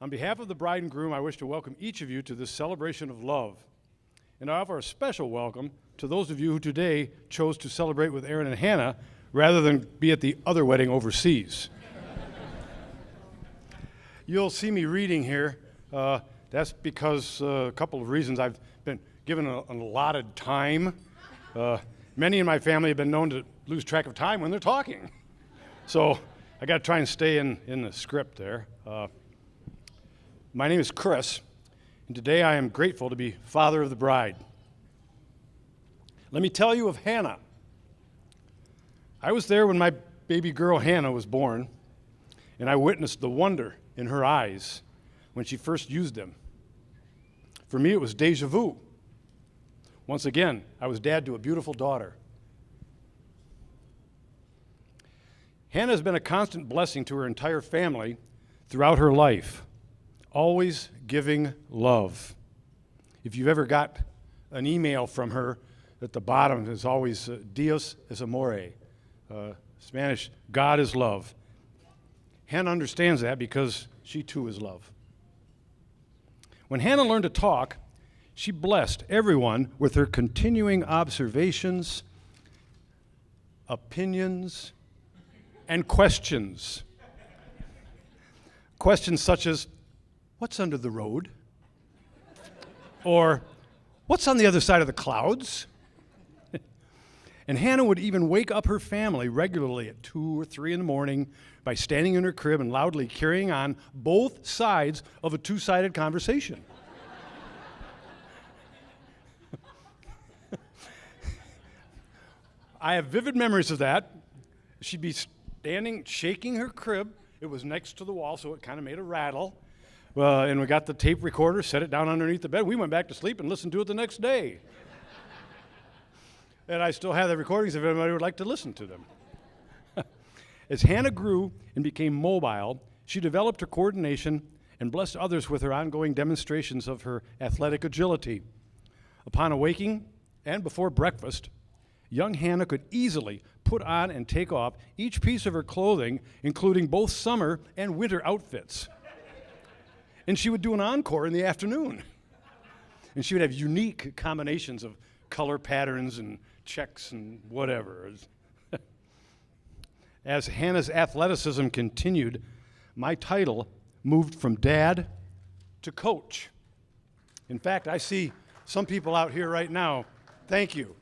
On behalf of the bride and groom, I wish to welcome each of you to this celebration of love. And I offer a special welcome to those of you who today chose to celebrate with Aaron and Hannah rather than be at the other wedding overseas. You'll see me reading here. That's because a couple of reasons. I've been given an allotted time. Many in my family have been known to lose track of time when they're talking. So I got to try and stay in the script there. My name is Chris, and today I am grateful to be father of the bride. Let me tell you of Hannah. I was there when my baby girl Hannah was born, and I witnessed the wonder in her eyes when she first used them. For me, it was deja vu. Once again, I was dad to a beautiful daughter. Hannah has been a constant blessing to her entire family throughout her life, always giving love. If you've ever got an email from her, at the bottom is always Dios es amore, Spanish, God is love. Hannah understands that because she too is love. When Hannah learned to talk, she blessed everyone with her continuing observations, opinions, and questions. Questions such as, what's under the road? Or, what's on the other side of the clouds? And Hannah would even wake up her family regularly at 2 or 3 in the morning by standing in her crib and loudly carrying on both sides of a two-sided conversation. I have vivid memories of that. She'd be standing, shaking her crib. It was next to the wall, so it kind of made a rattle. And we got the tape recorder, set it down underneath the bed. We went back to sleep and listened to it the next day. And I still have the recordings if anybody would like to listen to them. As Hannah grew and became mobile, she developed her coordination and blessed others with her ongoing demonstrations of her athletic agility. Upon awaking and before breakfast, young Hannah could easily put on and take off each piece of her clothing, including both summer and winter outfits. And she would do an encore in the afternoon. And she would have unique combinations of color patterns and checks and whatever. As Hannah's athleticism continued, my title moved from dad to coach. In fact, I see some people out here right now. Thank you.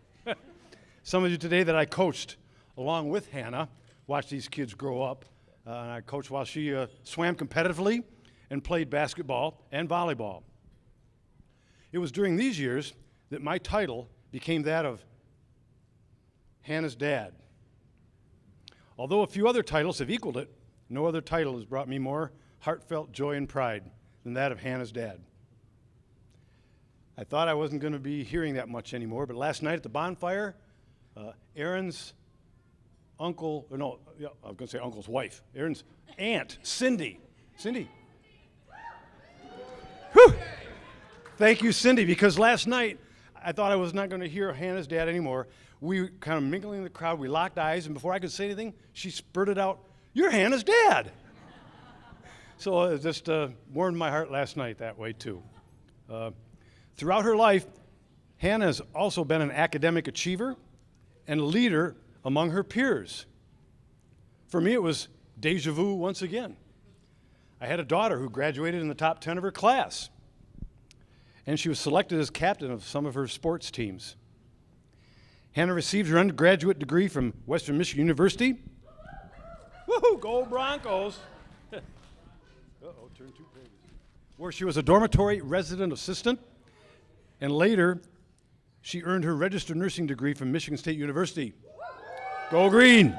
Some of you today that I coached along with Hannah, watched these kids grow up. And I coached while she swam competitively and played basketball and volleyball. It was during these years that my title became that of Hannah's dad. Although a few other titles have equaled it, no other title has brought me more heartfelt joy and pride than that of Hannah's dad. I thought I wasn't going to be hearing that much anymore, but last night at the bonfire, Aaron's uncle, I was going to say uncle's wife, Aaron's aunt, Cindy. Whew. Thank you, Cindy, because last night I thought I was not going to hear Hannah's dad anymore. We kind of mingling in the crowd, we locked eyes, and before I could say anything, she spurted out, "You're Hannah's dad." So it just warmed my heart last night that way, too. Throughout her life, Hannah has also been an academic achiever and a leader among her peers. For me, it was deja vu once again. I had a daughter who graduated in the top 10 of her class, and she was selected as captain of some of her sports teams. Hannah received her undergraduate degree from Western Michigan University. Woohoo, go Broncos! Turn 2 pages. Where she was a dormitory resident assistant, and later she earned her registered nursing degree from Michigan State University. Go Green!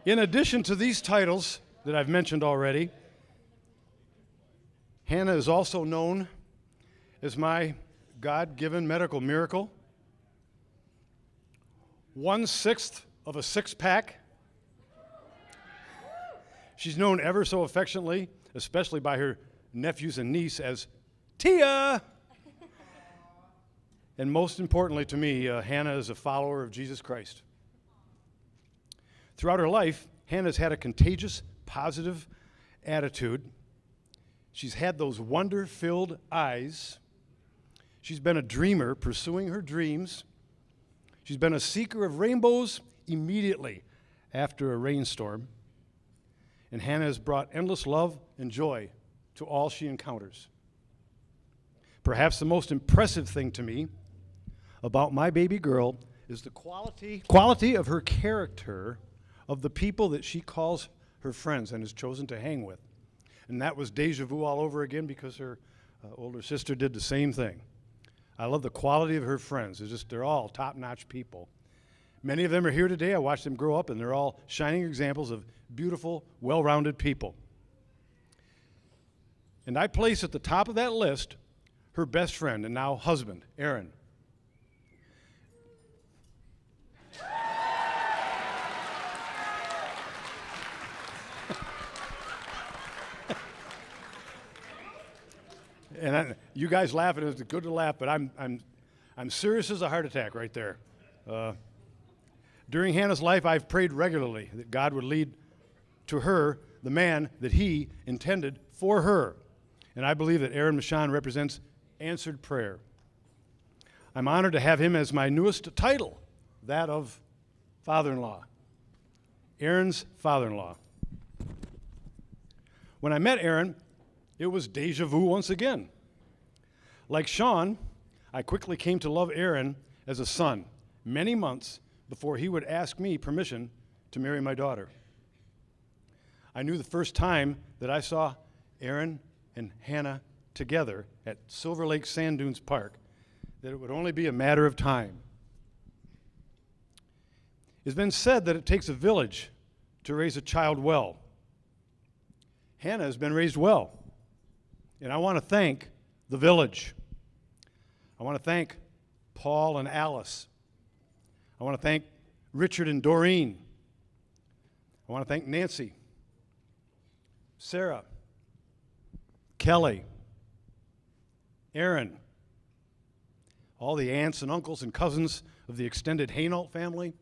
In addition to these titles that I've mentioned already, Hannah is also known as my God-given medical miracle, 1/6 of a six-pack. She's known ever so affectionately, especially by her nephews and niece, as Tia. And most importantly to me, Hannah is a follower of Jesus Christ. Throughout her life, Hannah's had a contagious, positive attitude. She's had those wonder-filled eyes. She's been a dreamer pursuing her dreams. She's been a seeker of rainbows immediately after a rainstorm. And Hannah has brought endless love and joy to all she encounters. Perhaps the most impressive thing to me about my baby girl is the quality of her character of the people that she calls her friends and has chosen to hang with. And that was deja vu all over again because her older sister did the same thing. I love the quality of her friends. They're all top-notch people. Many of them are here today. I watched them grow up, and they're all shining examples of beautiful, well-rounded people. And I place at the top of that list her best friend and now husband, Aaron. And you guys laughing, it's good to laugh, but I'm serious as a heart attack right there. During Hannah's life, I've prayed regularly that God would lead to her the man that he intended for her. And I believe that Aaron Michon represents answered prayer. I'm honored to have him as my newest title, that of father-in-law. Aaron's father-in-law. When I met Aaron, it was deja vu once again. Like Sean, I quickly came to love Aaron as a son, many months before he would ask me permission to marry my daughter. I knew the first time that I saw Aaron and Hannah together at Silver Lake Sand Dunes Park that it would only be a matter of time. It's been said that it takes a village to raise a child well. Hannah has been raised well. And I want to thank the village. I want to thank Paul and Alice. I want to thank Richard and Doreen. I want to thank Nancy, Sarah, Kelly, Aaron, all the aunts and uncles and cousins of the extended Hainault family,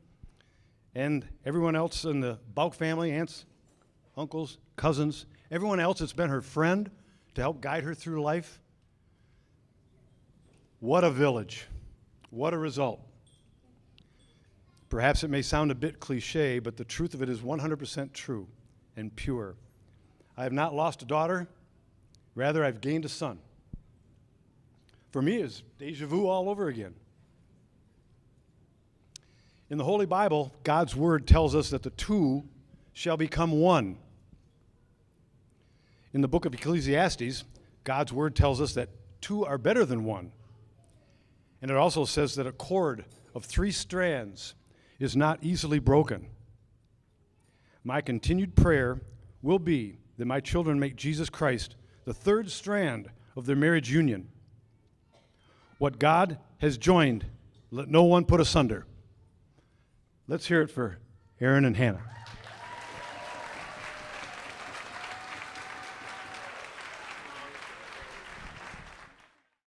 and everyone else in the Bouck family, aunts, uncles, cousins, everyone else that's been her friend to help guide her through life. What a village. What a result. Perhaps it may sound a bit cliche, but the truth of it is 100% true and pure. I have not lost a daughter. Rather, I've gained a son. For me, it's deja vu all over again. In the Holy Bible, God's Word tells us that the two shall become one. In the book of Ecclesiastes, God's Word tells us that two are better than one. And it also says that a cord of 3 strands is not easily broken. My continued prayer will be that my children make Jesus Christ the 3rd strand of their marriage union. What God has joined, let no one put asunder. Let's hear it for Aaron and Hannah.